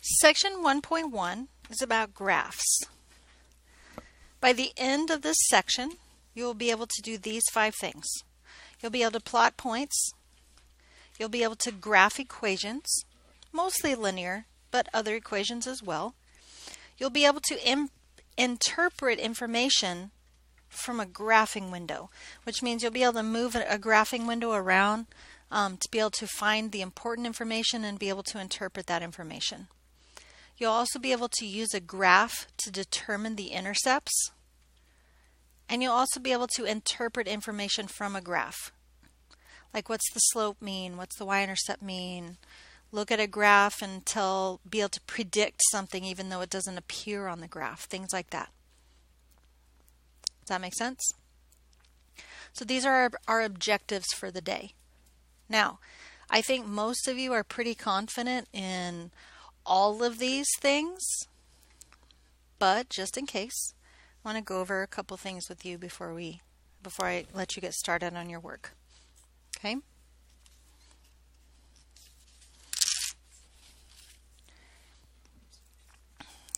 Section 1.1 is about graphs. By the end of this section, you will be able to do these 5 things. You'll be able to plot points. You'll be able to graph equations, mostly linear, but other equations as well. You'll be able to interpret information from a graphing window, which means you'll be able to move a graphing window around to be able to find the important information and be able to interpret that information. You'll also be able to use a graph to determine the intercepts, and you'll also be able to interpret information from a graph. Like, what's the slope mean? What's the y-intercept mean? Look at a graph and be able to predict something even though it doesn't appear on the graph. Things like that. Does that make sense? So these are our objectives for the day. Now, I think most of you are pretty confident in all of these things, but just in case, I want to go over a couple things with you before I let you get started on your work. Okay?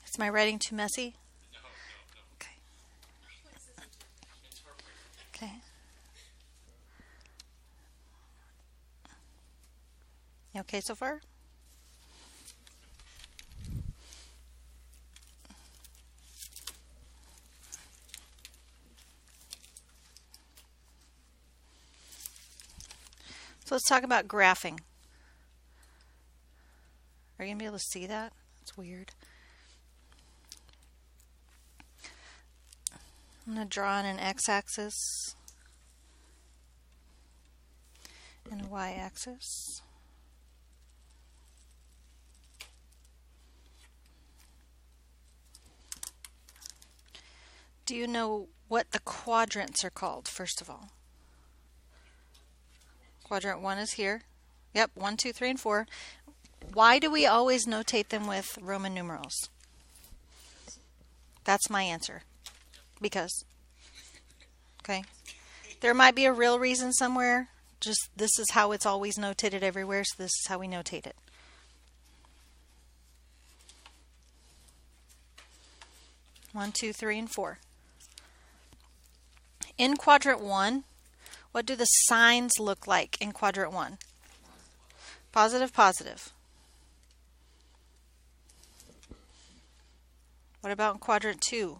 Is my writing too messy? No. Okay. Okay. You okay so far? So let's talk about graphing. Are you going to be able to see that? That's weird. I'm going to draw on an x-axis and a y-axis. Do you know what the quadrants are called, first of all? Quadrant 1 is here. Yep, 1, 2, 3, and 4. Why do we always notate them with Roman numerals? That's my answer. Because. Okay. There might be a real reason somewhere. Just this is how it's always notated everywhere, so this is how we notate it. One, 2, 3, and 4. In quadrant 1, what do the signs look like in quadrant 1? Positive, positive. What about in quadrant 2?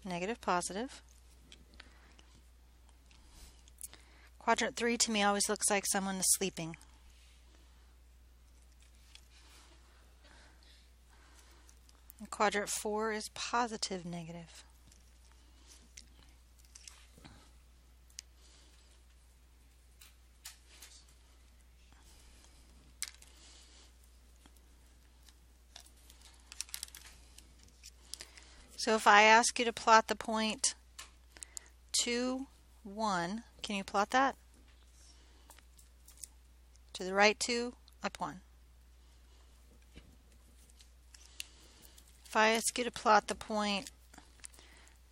Negative, positive. Quadrant 3 to me always looks like someone is sleeping. And quadrant 4 is positive, negative. So if I ask you to plot the point 2, 1, can you plot that? To the right 2, up 1. If I ask you to plot the point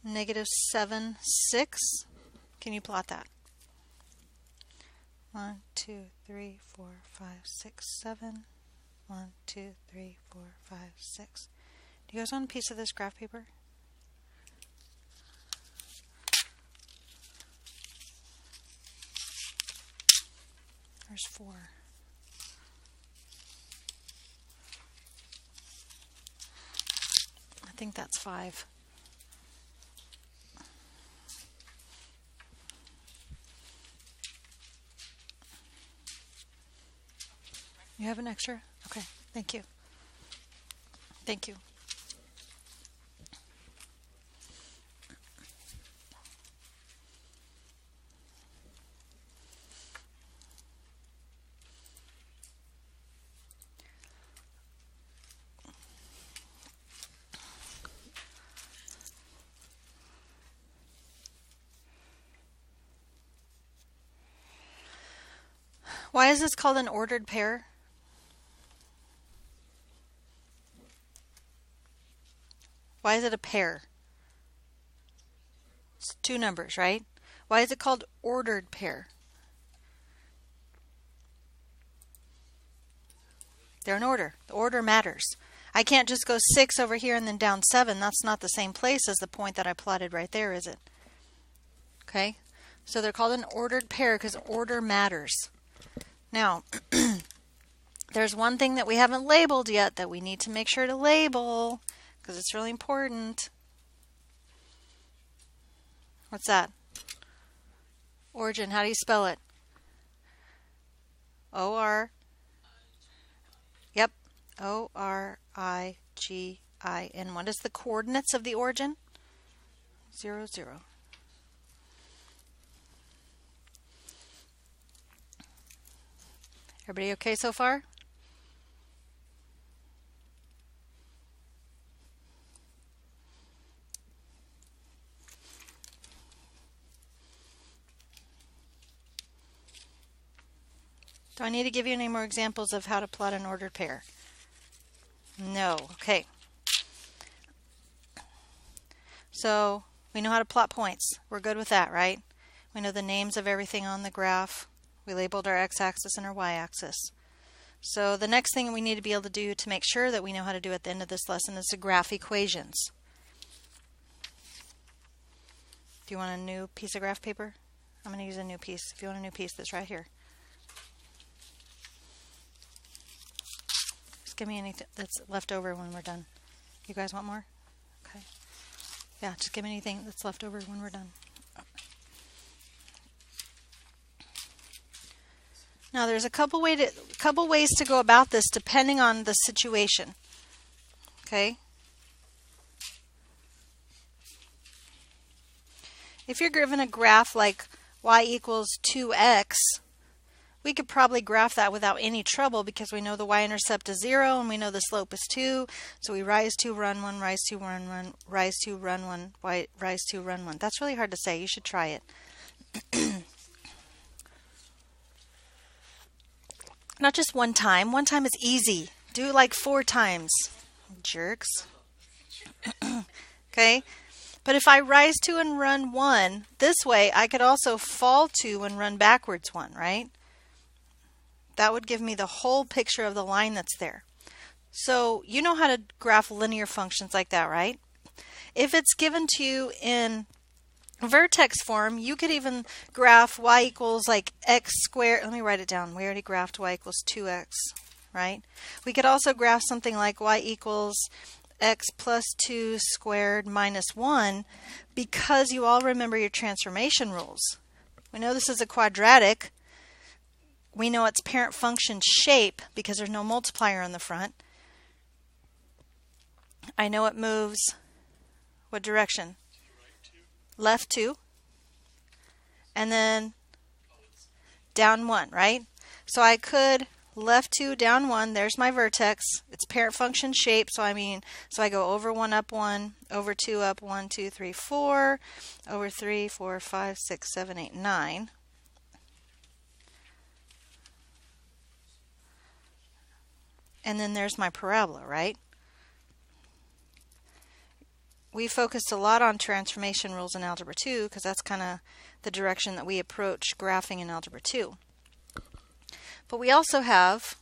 negative 7, 6, can you plot that? 1, 2, 3, 4, 5, 6, 7. 1, 2, 3, 4, 5, 6. Do you guys want a piece of this graph paper? There's 4. I think that's 5. You have an extra? Okay, thank you. Thank you. Why is this called an ordered pair? Why is it a pair? It's 2 numbers, right? Why is it called ordered pair? They're in order. The order matters. I can't just go 6 over here and then down 7. That's not the same place as the point that I plotted right there, is it? Okay? So they're called an ordered pair because order matters. Now, there's one thing that we haven't labeled yet that we need to make sure to label because it's really important. What's that? Origin. How do you spell it? O-R. Yep. O-R-I-G-I-N. What is the coordinates of the origin? 0, 0. Everybody okay so far? Do I need to give you any more examples of how to plot an ordered pair? No. Okay. So we know how to plot points. We're good with that, right? We know the names of everything on the graph. We labeled our x-axis and our y-axis. So the next thing we need to be able to do to make sure that we know how to do at the end of this lesson is to graph equations. Do you want a new piece of graph paper? I'm going to use a new piece. If you want a new piece, that's right here. Just give me anything that's left over when we're done. You guys want more? Okay. Yeah, just give me anything that's left over when we're done. Now there's a couple ways to go about this depending on the situation. Okay? If you're given a graph like y equals 2x, we could probably graph that without any trouble because we know the y-intercept is 0 and we know the slope is 2. So we rise 2, run 1, rise 2, run 1, rise 2, run 1, rise 2, run 1. That's really hard to say. You should try it. Not just one time. One time is easy. Do it like 4 times. Jerks. Okay? But if I rise 2 and run 1, this way I could also fall 2 and run backwards 1, right? That would give me the whole picture of the line that's there. So you know how to graph linear functions like that, right? If it's given to you in vertex form, you could even graph y equals like x squared. Let me write it down. We already graphed y equals 2x, right? We could also graph something like y equals x plus 2 squared minus 1 because you all remember your transformation rules. We know this is a quadratic. We know its parent function shape because there's no multiplier on the front. I know it moves what direction? Left 2, and then down 1, right? So I could left 2, down 1, there's my vertex. It's parent function shape, so I go over 1, up 1, over 2, up 1, 2, 3, 4, over 3, 4, 5, 6, 7, 8, 9. And then there's my parabola, right? We focused a lot on transformation rules in Algebra 2 because that's kind of the direction that we approach graphing in Algebra 2. But we also have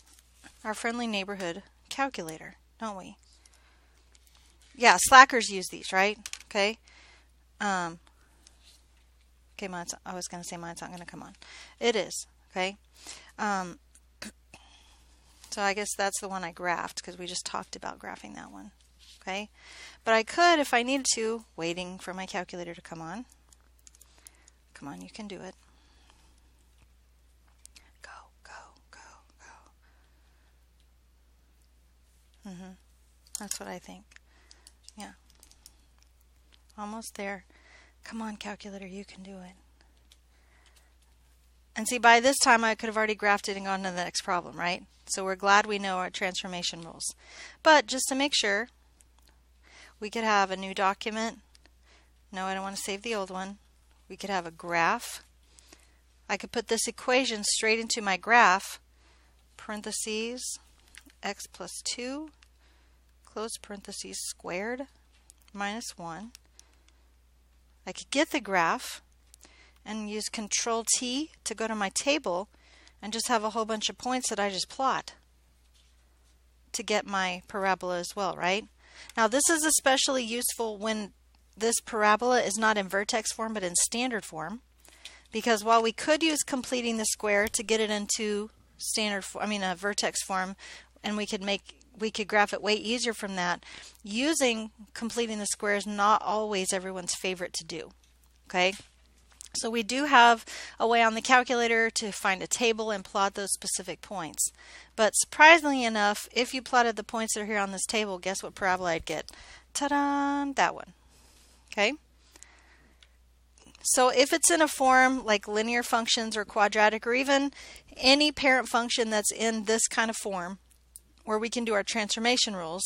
our friendly neighborhood calculator, don't we? Yeah, slackers use these, right? Okay. Okay, I was going to say mine's not going to come on. It is, okay? So I guess that's the one I graphed because we just talked about graphing that one. Okay, but I could, if I needed to, waiting for my calculator to come on. Come on, you can do it. Go, go, go, go. That's what I think. Yeah. Almost there. Come on, calculator, you can do it. And see, by this time I could have already graphed it and gone to the next problem, right? So we're glad we know our transformation rules. But just to make sure, we could have a new document. No, I don't want to save the old one. We could have a graph. I could put this equation straight into my graph. Parentheses, x plus 2, close parentheses, squared, minus 1. I could get the graph and use Control T to go to my table and just have a whole bunch of points that I just plot. to get my parabola as well, right? Now this is especially useful when this parabola is not in vertex form but in standard form, because while we could use completing the square to get it into standard vertex form, and we could graph it way easier from that, using completing the square is not always everyone's favorite to do. Okay? So we do have a way on the calculator to find a table and plot those specific points. But surprisingly enough, if you plotted the points that are here on this table, guess what parabola I'd get? Ta-da! That one. Okay? So if it's in a form like linear functions or quadratic, or even any parent function that's in this kind of form, where we can do our transformation rules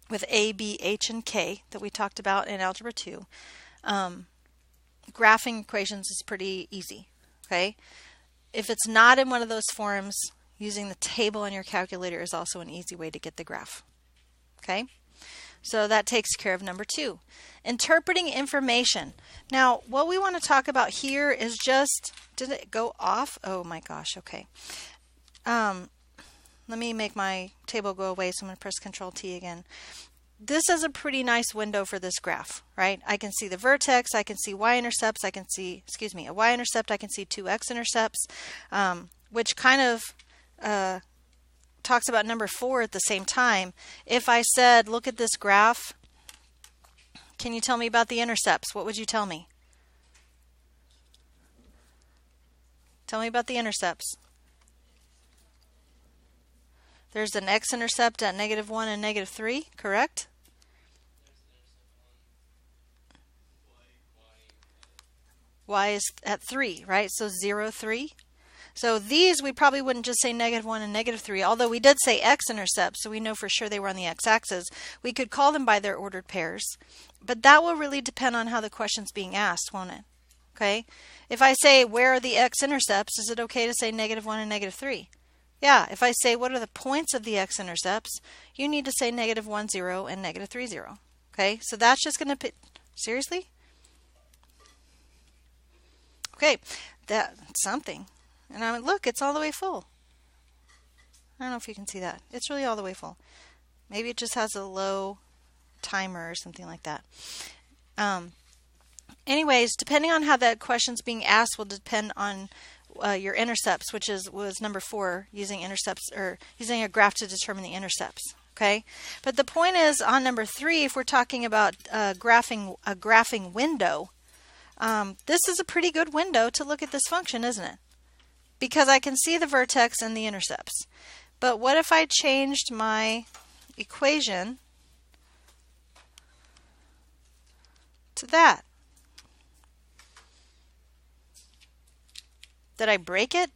with a, b, h, and k that we talked about in Algebra 2, graphing equations is pretty easy. Okay? If it's not in one of those forms, using the table on your calculator is also an easy way to get the graph. Okay? So that takes care of number 2. Interpreting information. Now, what we want to talk about here is just, did it go off? Oh my gosh, okay. Let me make my table go away, so I'm going to press Control T again. This is a pretty nice window for this graph, right? I can see the vertex, I can see y-intercepts, I can see, a y-intercept, I can see 2 x-intercepts, which kind of talks about number 4 at the same time. If I said, look at this graph, can you tell me about the intercepts? What would you tell me? Tell me about the intercepts. There's an x-intercept at -1 and -3, correct? Y is at 3, right? So 0, 3. So these we probably wouldn't just say -1 and -3, although we did say x-intercepts, so we know for sure they were on the x-axis. We could call them by their ordered pairs, but that will really depend on how the question's being asked, won't it? Okay? If I say, where are the x-intercepts, is it okay to say -1 and -3? Yeah, if I say, what are the points of the x-intercepts, you need to say -1, 0, and -3, 0. Okay, so that's just going to put, seriously? Okay, that's something. And I mean, look, it's all the way full. I don't know if you can see that. It's really all the way full. Maybe it just has a low timer or something like that. Anyways, depending on how that question's being asked will depend on your intercepts, which was number 4, using intercepts or using a graph to determine the intercepts. Okay, but the point is on number 3, if we're talking about graphing window, this is a pretty good window to look at this function, isn't it? Because I can see the vertex and the intercepts. But what if I changed my equation to that? Did I break it?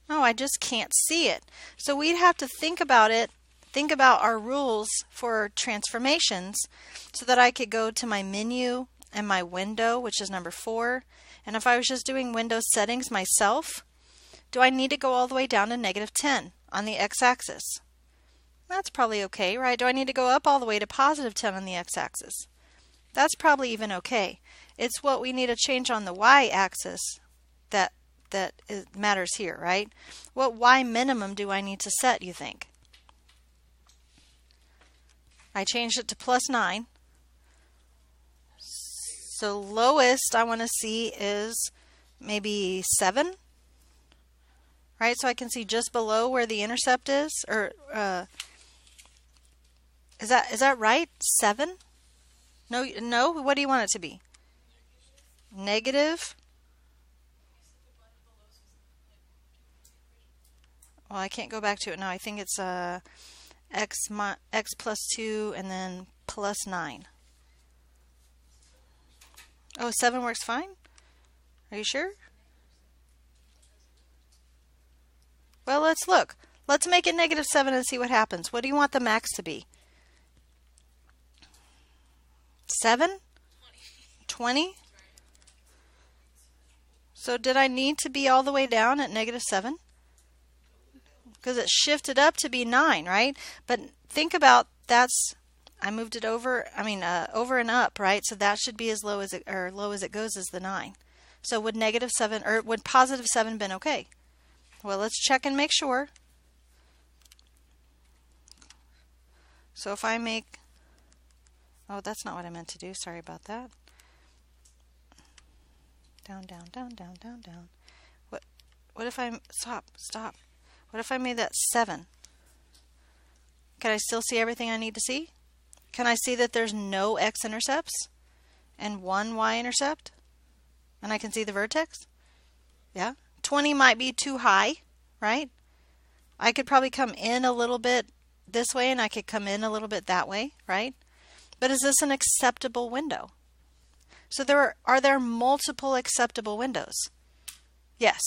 No, I just can't see it. So we'd have to think about it, think about our rules for transformations, so that I could go to my menu and my window, which is number 4. And if I was just doing window settings myself, do I need to go all the way down to -10 on the x-axis? That's probably okay, right? Do I need to go up all the way to +10 on the x-axis? That's probably even okay. It's what we need to change on the y-axis that matters here, right? What y minimum do I need to set, you think? I changed it to +9. So lowest I want to see is maybe 7. Right, so I can see just below where the intercept is, or is that right? 7? No. What do you want it to be? Negative. Well, I can't go back to it now. I think it's x plus 2 and then +9. Oh, 7 works fine? Are you sure? Well, let's look. Let's make it -7 and see what happens. What do you want the max to be? 7? 20? So did I need to be all the way down at -7? Because it shifted up to be 9, right? But think about I moved it over, over and up, right? So that should be as low as it goes as the 9. So would -7 or would +7 been okay? Well, let's check and make sure. So if I make, oh, that's not what I meant to do. Sorry about that. Down, down, down, down, down, down. What if I, stop. What if I made that 7? Can I still see everything I need to see? Can I see that there's no x-intercepts and 1 y-intercept? And I can see the vertex? Yeah. 20 might be too high, right? I could probably come in a little bit this way and I could come in a little bit that way, right? But is this an acceptable window? So are there multiple acceptable windows? Yes.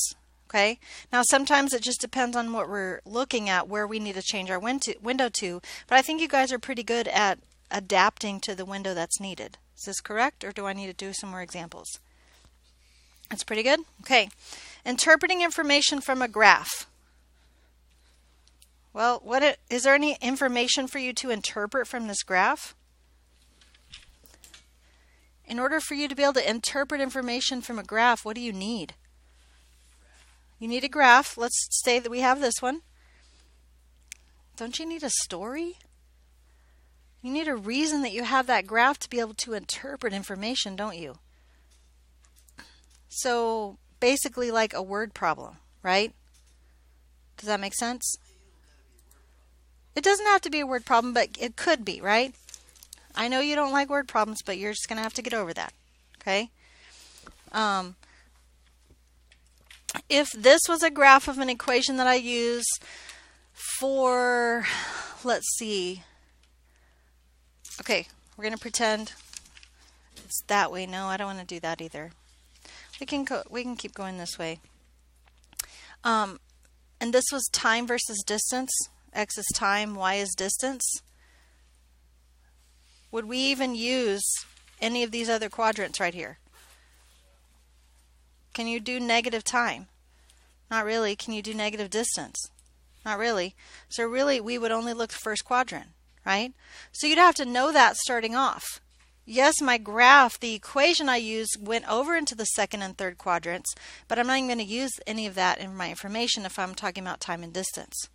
Okay. Now sometimes it just depends on what we're looking at, where we need to change our window to. But I think you guys are pretty good at adapting to the window that's needed. Is this correct, or do I need to do some more examples? That's pretty good. Okay. Interpreting information from a graph. Well, is there any information for you to interpret from this graph? In order for you to be able to interpret information from a graph, what do you need? You need a graph. Let's say that we have this one. Don't you need a story? You need a reason that you have that graph to be able to interpret information, don't you? So basically like a word problem, right? Does that make sense? It doesn't have to be a word problem, but it could be, right? I know you don't like word problems, but you're just going to have to get over that, okay? If this was a graph of an equation that I use for, let's see, okay, we're going to pretend it's that way. No, I don't want to do that either. We can keep going this way. And this was time versus distance. X is time, Y is distance. Would we even use any of these other quadrants right here? Can you do negative time? Not really. Can you do negative distance? Not really. So really, we would only look the first quadrant, right? So you'd have to know that starting off. Yes, my graph, the equation I used went over into the second and third quadrants, but I'm not even going to use any of that in my information if I'm talking about time and distance.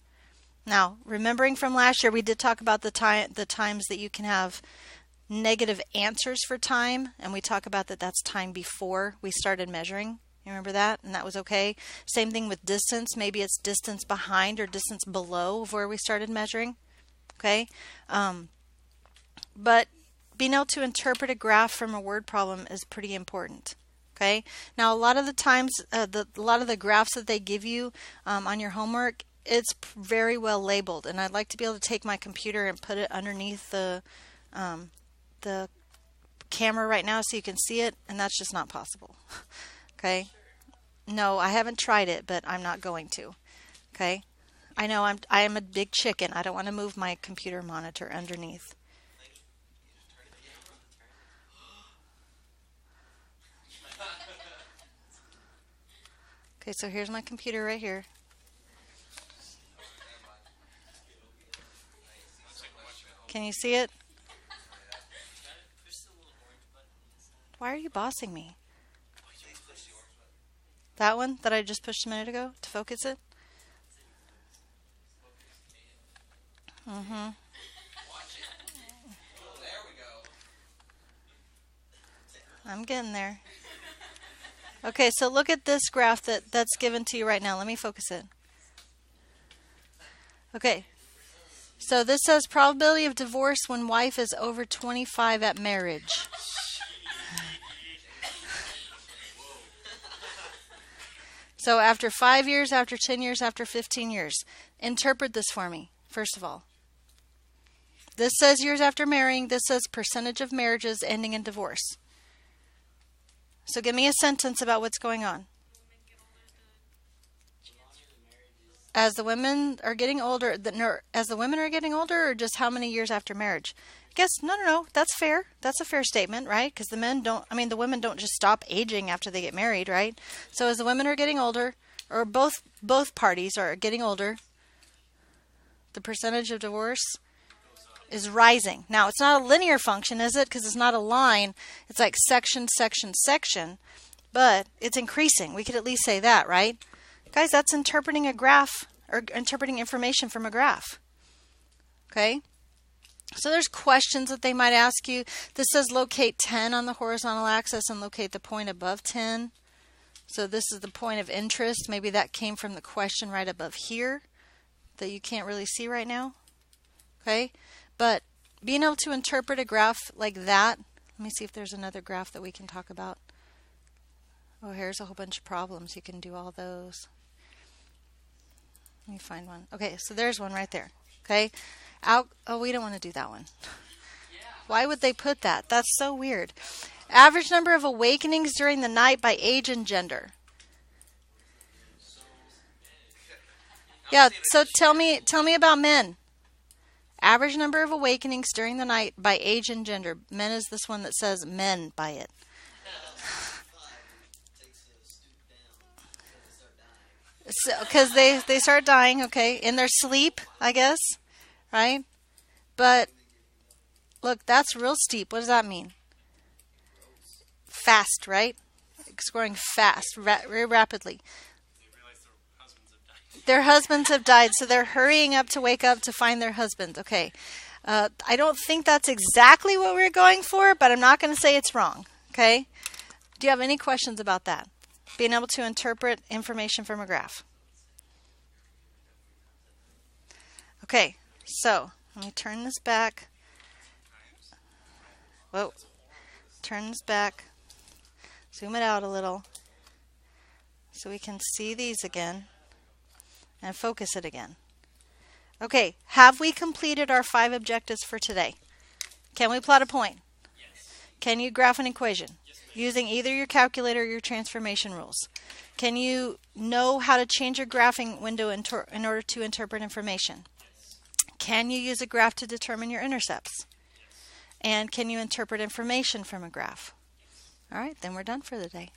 Now, remembering from last year, we did talk about the times that you can have negative answers for time, and we talk about that's time before we started measuring. You remember that? And that was okay. Same thing with distance. Maybe it's distance behind or distance below of where we started measuring. Okay? But being able to interpret a graph from a word problem is pretty important. Okay? Now, a lot of the times, a lot of the graphs that they give you on your homework, it's very well labeled, and I'd like to be able to take my computer and put it underneath the camera right now so you can see it, and that's just not possible. Okay? No, I haven't tried it, but I'm not going to. Okay? I know I am a big chicken. I don't want to move my computer monitor underneath. Okay, so here's my computer right here. Can you see it? Why are you bossing me? That one that I just pushed a minute ago to focus it? Mm-hmm. I'm getting there. Okay, so look at this graph that's given to you right now. Let me focus it. Okay. So this says probability of divorce when wife is over 25 at marriage. So after 5 years, after 10 years, after 15 years. Interpret this for me, first of all. This says years after marrying. This says percentage of marriages ending in divorce. So give me a sentence about what's going on. As the women are getting older, or just how many years after marriage? I guess, no, that's fair. That's a fair statement, right? Because the women don't just stop aging after they get married, right? So as the women are getting older, or both parties are getting older, the percentage of divorce is rising. Now, it's not a linear function, is it? Because it's not a line. It's like section, section, section. But it's increasing. We could at least say that, right? Guys, that's interpreting a graph, or interpreting information from a graph. Okay? So there's questions that they might ask you. This says locate 10 on the horizontal axis and locate the point above 10. So this is the point of interest. Maybe that came from the question right above here that you can't really see right now. Okay, but being able to interpret a graph like that, let me see if there's another graph that we can talk about. Oh, here's a whole bunch of problems. You can do all those. Let me find one. Okay, so there's one right there. Okay, oh, we don't want to do that one. Why would they put that? That's so weird. Average number of awakenings during the night by age and gender. Yeah, so tell me about men. Average number of awakenings during the night by age and gender. Men is this one that says men by it. Because they start dying, okay, in their sleep, I guess, right? But look, that's real steep. What does that mean? Fast, right? It's growing fast, very rapidly. Their husbands have died, so they're hurrying up to wake up to find their husbands. Okay. I don't think that's exactly what we're going for, but I'm not going to say it's wrong. Okay. Do you have any questions about that? Being able to interpret information from a graph. Okay. So let me turn this back. Whoa. Turn this back. Zoom it out a little so we can see these again. And focus it again. Okay, have we completed our 5 objectives for today? Can we plot a point? Yes. Can you graph an equation? Yes, using either your calculator or your transformation rules? Can you know how to change your graphing window in order to interpret information? Yes. Can you use a graph to determine your intercepts? Yes. And can you interpret information from a graph? All right, then we're done for the day.